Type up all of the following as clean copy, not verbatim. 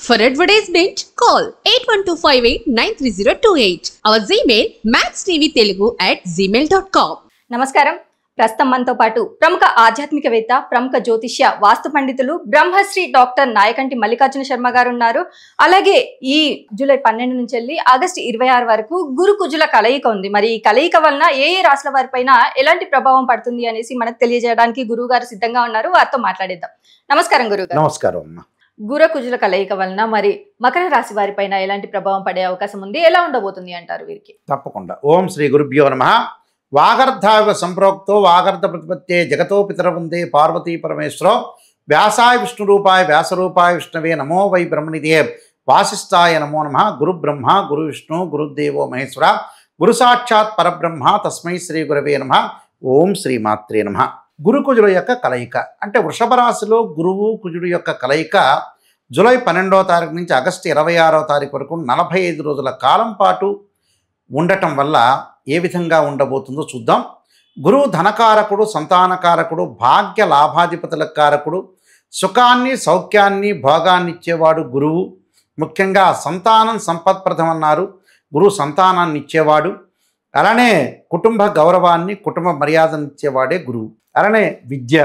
For advertisement, call 8125893028. Our Gmail maxtvtelugu@gmail.com. నమస్కారం. ప్రస్తుతం మనతో పాటు ప్రముఖ ఆధ్యాత్మికవేత్త, ప్రముఖ జ్యోతిష్య, వాస్తు పండితులు బ్రహ్మశ్రీ డాక్టర్ నాయకంటి మల్లికార్జున శర్మ గారు ఉన్నారు. అలాగే ఈ జూలై 12 నుంచి వెళ్ళి ఆగస్టు 26 వరకు గురు కుజుల కలయిక ఉంది. మరి ఈ కలయిక వలన ఏ రాశుల వారిపైన ఎలాంటి ప్రభావం పడుతుంది అనేసి మనకు తెలియజేయడానికి గురువు గారు సిద్ధంగా ఉన్నారు. వారితో మాట్లాడిద్దాం. నమస్కారం గురువు గారు. నమస్కారం అమ్మా. గురు కుజుల కలయిక వలన మరి మకర రాశి వారిపైన ఎలాంటి ప్రభావం పడే అవకాశం ఉంది, ఎలా ఉండబోతుంది అంటారు వీరికి? తప్పకుండా. ఓం శ్రీ గురుభ్యో నమః. వాగర్ధావ సంప్రోక్తో వాగర్ధ ప్రతిపత్తే జగతో పితరవందే పార్వతీ పరమేశ్వరో వ్యాసాయ విష్ణురూపాయ వ్యాసరూపాయ విష్ణవే నమో వై బ్రహ్మనిధే వాసిష్ఠాయ నమో నమః. గురు బ్రహ్మ గురు విష్ణు గురుదేవో మహేశ్వర గురు సాక్షాత్ పరబ్రహ్మ తస్మై శ్రీ గురవే నమః. ఓం శ్రీ మాత్రే నమః. గురు కుజుల యొక్క కలయిక అంటే వృషభ రాశిలో గురువు కుజుడు యొక్క కలయిక జూలై 12వ తారీఖు నుంచి ఆగస్టు 26వ తారీఖు వరకు 45 రోజుల కాలం పాటు ఉండటం వల్ల ఏ విధంగా ఉండబోతుందో చూద్దాం. గురువు ధనకారకుడు, సంతానకారకుడు, భాగ్య లాభాధిపతుల కారకుడు, సుఖాన్ని సౌఖ్యాన్ని భోగాన్ని ఇచ్చేవాడు గురువు. ముఖ్యంగా సంతానం సంపత్ప్రదం అన్నారు. గురువు సంతానాన్ని ఇచ్చేవాడు. అలానే కుటుంబ గౌరవాన్ని, కుటుంబ మర్యాదను ఇచ్చేవాడే గురువు. అలానే విద్య.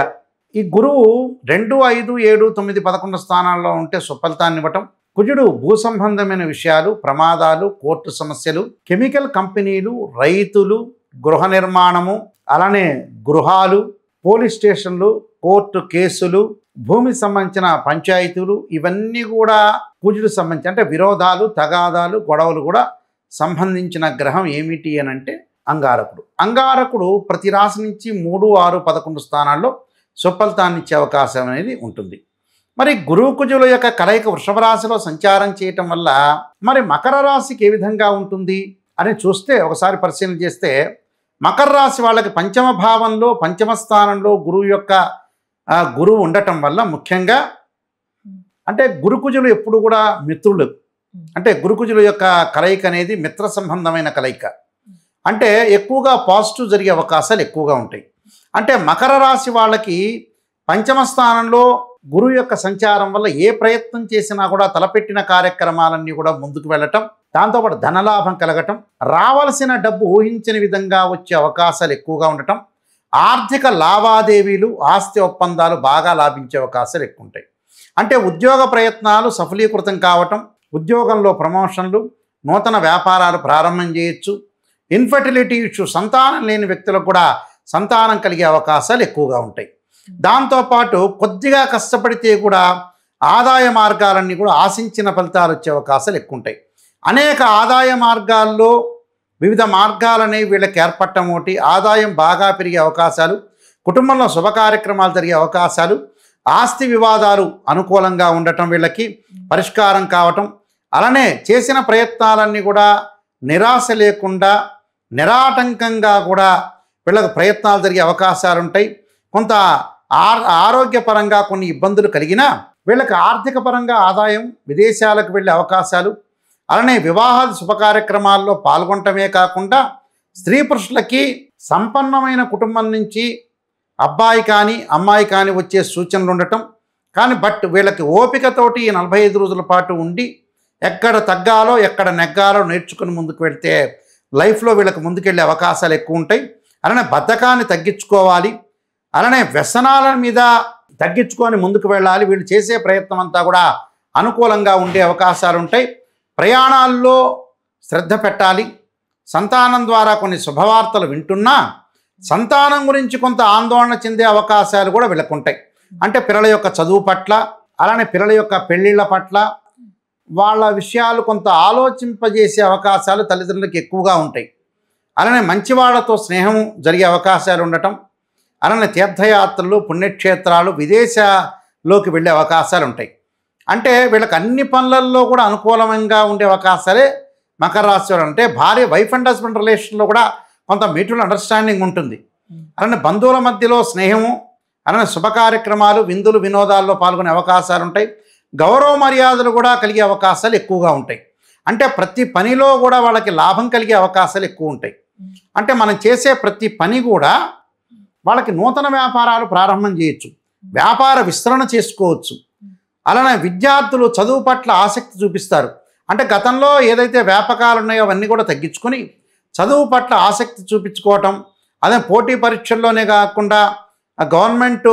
ఈ గురువు 2, 5, 7, 9, 11 స్థానాల్లో ఉంటే సుఫలితాన్ని ఇవ్వటం. కుజుడు భూ సంబంధమైన విషయాలు, ప్రమాదాలు, కోర్టు సమస్యలు, కెమికల్ కంపెనీలు, రైతులు, గృహ నిర్మాణము, అలానే గృహాలు, పోలీస్ స్టేషన్లు, కోర్టు కేసులు, భూమికి సంబంధించిన పంచాయతీలు, ఇవన్నీ కూడా కుజుడు సంబంధించి అంటే విరోధాలు, తగాదాలు, గొడవలు కూడా సంబంధించిన గ్రహం ఏమిటి అని అంటే అంగారకుడు. అంగారకుడు ప్రతి రాశి నుంచి 3, 6, 11 స్థానాల్లో సుఫలితాన్ని ఇచ్చే అవకాశం అనేది ఉంటుంది. మరి గురువు కుజుల యొక్క కలయిక వృషభ రాశిలో సంచారం చేయటం వల్ల మరి మకర రాశికి ఏ విధంగా ఉంటుంది అని చూస్తే, ఒకసారి పరిశీలన చేస్తే మకర రాశి వాళ్ళకి పంచమ భావంలో, పంచమ స్థానంలో గురువు ఉండటం వల్ల ముఖ్యంగా అంటే గురుకుజులు ఎప్పుడు కూడా మిత్రులు. అంటే గురుకుజుల యొక్క కలయిక అనేది మిత్ర సంబంధమైన కలయిక. అంటే ఎక్కువగా పాజిటివ్ జరిగే అవకాశాలు ఎక్కువగా ఉంటాయి. అంటే మకర రాశి వాళ్ళకి పంచమ స్థానంలో గురువు యొక్క సంచారం వల్ల ఏ ప్రయత్నం చేసినా కూడా తలపెట్టిన కార్యక్రమాలన్నీ కూడా ముందుకు వెళ్ళటం, దాంతోపాటు ధనలాభం కలగటం, రావాల్సిన డబ్బు ఊహించని విధంగా వచ్చే అవకాశాలు ఎక్కువగా ఉండటం, ఆర్థిక లావాదేవీలు, ఆస్తి ఒప్పందాలు బాగా లాభించే అవకాశాలు ఎక్కువ ఉంటాయి. అంటే ఉద్యోగ ప్రయత్నాలు సఫలీకృతం కావటం, ఉద్యోగంలో ప్రమోషన్లు, నూతన వ్యాపారాలు ప్రారంభం చేయొచ్చు. ఇన్ఫర్టిలిటీ ఇష్యూ, సంతానం లేని వ్యక్తులకు కూడా సంతానం కలిగే అవకాశాలు ఎక్కువగా ఉంటాయి. దాంతోపాటు కొద్దిగా కష్టపడితే కూడా ఆదాయ మార్గాలన్నీ కూడా ఆశించిన ఫలితాలు వచ్చే అవకాశాలు ఎక్కువ ఉంటాయి. అనేక ఆదాయ మార్గాల్లో వివిధ మార్గాలనేవి వీళ్ళకి ఏర్పడటం ఒకటి, ఆదాయం బాగా పెరిగే అవకాశాలు, కుటుంబంలో శుభ కార్యక్రమాలు జరిగే అవకాశాలు, ఆస్తి వివాదాలు అనుకూలంగా ఉండటం, వీళ్ళకి పరిష్కారం కావటం, అలానే చేసిన ప్రయత్నాలన్నీ కూడా నిరాశ లేకుండా నిరాటంకంగా కూడా వీళ్ళకి ప్రయత్నాలు జరిగే అవకాశాలు ఉంటాయి. కొంత ఆరోగ్యపరంగా కొన్ని ఇబ్బందులు కలిగినా వీళ్ళకి ఆర్థిక పరంగా ఆదాయం, విదేశాలకు వెళ్ళే అవకాశాలు, అలానే వివాహాది శుభకార్యక్రమాల్లో పాల్గొనటమే కాకుండా స్త్రీ పురుషులకి సంపన్నమైన కుటుంబం నుంచి అబ్బాయి కానీ అమ్మాయి కానీ వచ్చే సూచనలు ఉండటం. కానీ వీళ్ళకి ఓపికతోటి 45 రోజుల పాటు ఉండి ఎక్కడ తగ్గాలో ఎక్కడ నెగ్గాలో నేర్చుకుని ముందుకు వెళ్తే లైఫ్లో వీళ్ళకి ముందుకెళ్ళే అవకాశాలు ఎక్కువ ఉంటాయి. అలానే బద్ధకాన్ని తగ్గించుకోవాలి, అలానే వ్యసనాల మీద తగ్గించుకొని ముందుకు వెళ్ళాలి. వీళ్ళు చేసే ప్రయత్నం అంతా కూడా అనుకూలంగా ఉండే అవకాశాలు ఉంటాయి. ప్రయాణాల్లో శ్రద్ధ పెట్టాలి. సంతానం ద్వారా కొన్ని శుభవార్తలు వింటున్నా సంతానం గురించి కొంత ఆందోళన చెందే అవకాశాలు కూడా వీళ్ళకు ఉంటాయి. అంటే పిల్లల యొక్క చదువు పట్ల, అలానే పిల్లల యొక్క పెళ్ళిళ్ళ పట్ల వాళ్ళ విషయాలు కొంత ఆలోచింపజేసే అవకాశాలు తల్లిదండ్రులకు ఎక్కువగా ఉంటాయి. అలానే మంచి వాళ్ళతో స్నేహం జరిగే అవకాశాలు ఉండటం, అలానే తీర్థయాత్రలు, పుణ్యక్షేత్రాలు, విదేశాల్లోకి వెళ్ళే అవకాశాలు ఉంటాయి. అంటే వీళ్ళకి అన్ని పనులలో కూడా అనుకూలంగా ఉండే అవకాశాలే మకర రాశి వారు. అంటే భార్య వైఫ్ అండ్ హస్బెండ్ రిలేషన్లో కూడా కొంత మ్యూచువల్ అండర్స్టాండింగ్ ఉంటుంది. అలానే బంధువుల మధ్యలో స్నేహము, అలానే శుభ కార్యక్రమాలు, విందులు, వినోదాల్లో పాల్గొనే అవకాశాలు ఉంటాయి. గౌరవ మర్యాదలు కూడా కలిగే అవకాశాలు ఎక్కువగా ఉంటాయి. అంటే ప్రతి పనిలో కూడా వాళ్ళకి లాభం కలిగే అవకాశాలు ఎక్కువ ఉంటాయి. అంటే మనం చేసే ప్రతి పని కూడా వాళ్ళకి నూతన వ్యాపారాలు ప్రారంభం చేయొచ్చు, వ్యాపార విస్తరణ చేసుకోవచ్చు. అలానే విద్యార్థులు చదువు పట్ల ఆసక్తి చూపిస్తారు. అంటే గతంలో ఏదైతే వ్యాపకాలు ఉన్నాయో అవన్నీ కూడా తగ్గించుకొని చదువు పట్ల ఆసక్తి చూపించుకోవటం, అదే పోటీ పరీక్షల్లోనే కాకుండా గవర్నమెంటు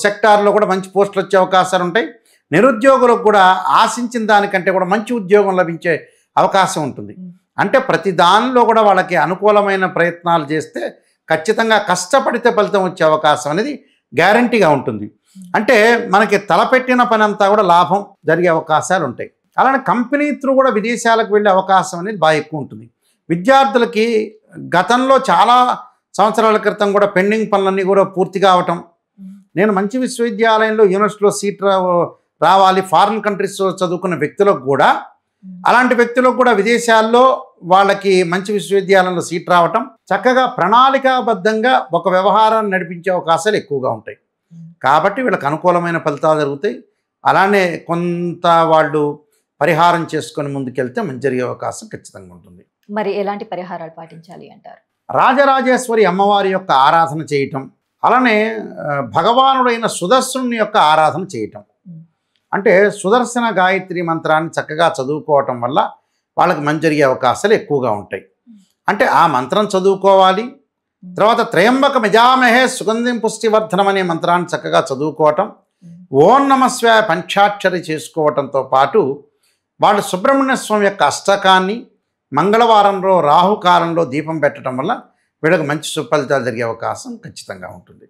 సెక్టార్లో కూడా మంచి పోస్టులు వచ్చే అవకాశాలు ఉంటాయి. నిరుద్యోగులకు కూడా ఆశించిన దానికంటే కూడా మంచి ఉద్యోగం లభించే అవకాశం ఉంటుంది. అంటే ప్రతి దానిలో కూడా వాళ్ళకి అనుకూలమైన ప్రయత్నాలు చేస్తే ఖచ్చితంగా కష్టపడితే ఫలితం వచ్చే అవకాశం అనేది గ్యారంటీగా ఉంటుంది. అంటే మనకి తలపెట్టిన పని అంతా కూడా లాభం జరిగే అవకాశాలు ఉంటాయి. అలానే కంపెనీ త్రూ కూడా విదేశాలకు వెళ్ళే అవకాశం అనేది బాగా ఎక్కువ ఉంటుంది. విద్యార్థులకి గతంలో చాలా సంవత్సరాల క్రితం కూడా పెండింగ్ పనులన్నీ కూడా పూర్తి కావటం, నేను మంచి విశ్వవిద్యాలయంలో యూనివర్సిటీలో సీట్ రావాలి, ఫారిన్ కంట్రీస్లో చదువుకున్న వ్యక్తులకు కూడా, అలాంటి వ్యక్తులకు కూడా విదేశాల్లో వాళ్ళకి మంచి విశ్వవిద్యాలయంలో సీట్ రావటం, చక్కగా ప్రణాళికాబద్ధంగా ఒక వ్యవహారాన్ని నడిపించే అవకాశాలు ఎక్కువగా ఉంటాయి. కాబట్టి వీళ్ళకి అనుకూలమైన ఫలితాలు జరుగుతాయి. అలానే కొంత వాళ్ళు పరిహారం చేసుకొని ముందుకెళ్తే మంచి జరిగే అవకాశం ఖచ్చితంగా ఉంటుంది. మరి ఎలాంటి పరిహారాలు పాటించాలి అంటారు? రాజరాజేశ్వరి అమ్మవారి యొక్క ఆరాధన చేయటం, అలానే భగవానుడైన సుదర్శనుని యొక్క ఆరాధన చేయటం. అంటే సుదర్శన గాయత్రి మంత్రాన్ని చక్కగా చదువుకోవటం వల్ల వాళ్ళకి మంచి జరిగే అవకాశాలు ఎక్కువగా ఉంటాయి. అంటే ఆ మంత్రం చదువుకోవాలి. తర్వాత త్రయంబక మిజామహే సుగంధిం పుష్టివర్ధనం అనే మంత్రాన్ని చక్కగా చదువుకోవటం, ఓం నమస్వాయ పంచాక్షరి చేసుకోవటంతో పాటు వాళ్ళు సుబ్రహ్మణ్య స్వామి యొక్క అష్టకాన్ని మంగళవారంలో రాహుకాలంలో దీపం పెట్టడం వల్ల వీళ్ళకి మంచి సుఫలితాలు జరిగే అవకాశం ఖచ్చితంగా ఉంటుంది.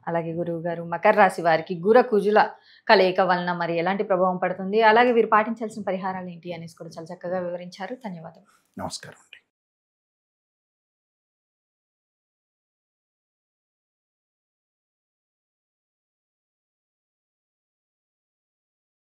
అలాగే గురువు గారు, మకర రాశి వారికి గుర కుజుల కలయిక వలన మరి ఎలాంటి ప్రభావం పడుతుంది, అలాగే వీరు పాటించాల్సిన పరిహారాలు ఏంటి అనేసి కూడా చాలా చక్కగా వివరించారు. ధన్యవాదాలు. నమస్కారం.